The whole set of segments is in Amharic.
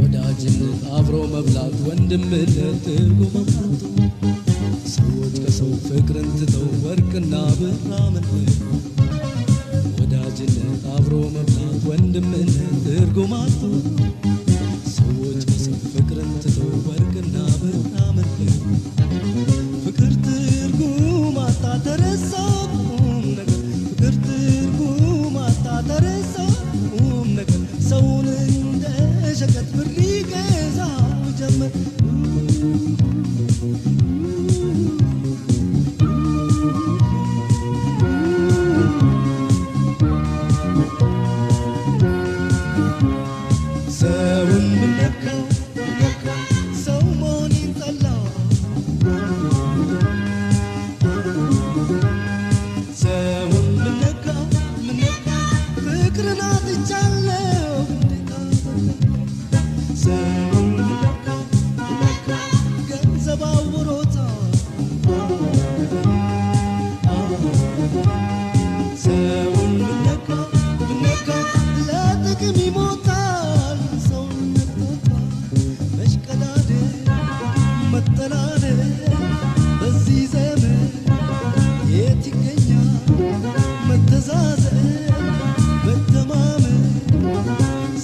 ወዳጅነት አብሮ መብላት ወንድምነት ጎመማቱ ሰዎች ከሰው ፍቅርን ትተው ወርቅና ብር አመለኩ ወዳጅነት አብሮ መብላት ወንድምነት ጎማቱ ሰዎች ከሰው ፍቅርን ትተው ወርቅና ብር አመለኩ ፍቅር ትርጉም አጣ ተረሳ ቁም ነገር ፍቅር ትርጉም አጣ ተረሳ ቁም ነገር ሰውን እንደ ሸቀጥ ብር ይገዛው ጀመር ሰውን ምነካው ሰው መሆኔን ጠላው ሰውን ምነካው ፍቅርን አጥቻለሁ ሰውን ምነካው ገንዘብ አውሮታል ሰውን ምነካው ለጥቅም ይሞታል ሰውን መሽቀዳደም መጠላደም በዚህ ዘመን የት ይገኛል መተዛዘን መተማመን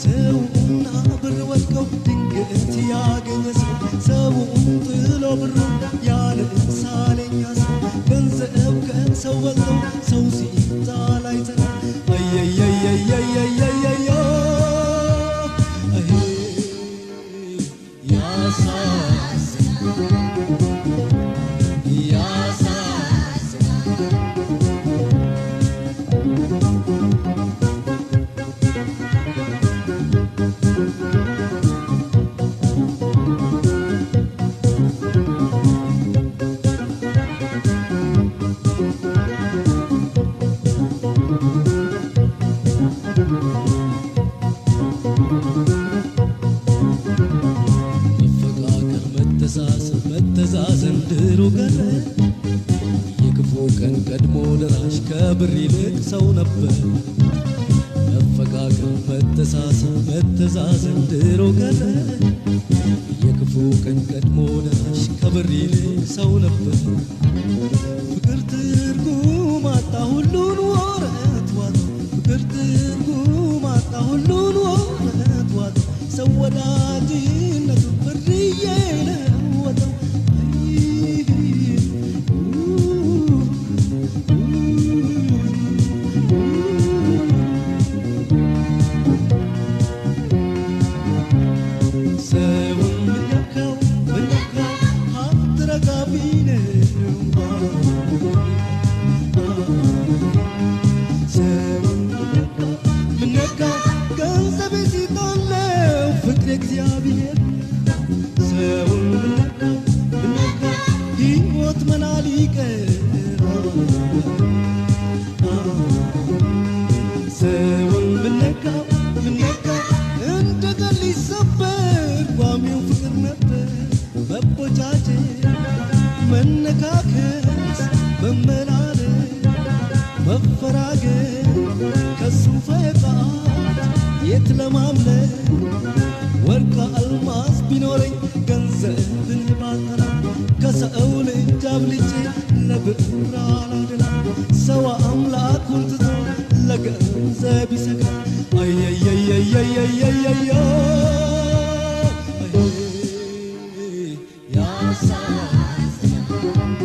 ሰውና ብር ወድቀው ድንገት ያገኘ ሰው ሰውን ጥሎ ብሩ ያለ ሳለኛ ሰው ገንዘብ ከሰው በልጠው ሰው ሲጣል አይተናል አየየየየየየየዮ መተዛዘን ድሮ ቀረ የክፉ ቀን ቀድሞ ደራሽ ከብር ይልቅ ሰው ነበር መፈቃቀር መተዛዘን ድሮ ቀረ የክፉ ቀን ቀድሞ ደራሽ ከብር ይልቅ ሰው ነበር ፍቅር ትርጉም አጣ ሁሉን ወረት ዋጠው ፍቅር ትርጉም አጣ ሁሉን ወረት ዋጠው ሰው ወዳጅነቱ ብርዬ ለወጠው ሰውን ምነካው ሀብት ረጋቢ ነው ሰውን ምነካው ገንዘብ ሲጣለው ፍቅር እግዚአብሔር ሰውን ምነካው ሕይወት መናል ይቀራል ሰውን ምነካው እንደ ቀን ሊሰበር ቋሚው ፍቅር ነበር መቦጫጨት መነካከስ መመላለስ መፈራገጥ ከሱ ፈቃድ የት ለማምለጥ ወርቅ አልማዝ ቢኖረኝ ገንዘብን ባጠራ ከሰው ልጅ አብልጬ ለብር አላደላ ሰው አምላኩን ትቶ ለገንዘብ ይሰጋል አየየየየየየዮ ያሳዝናል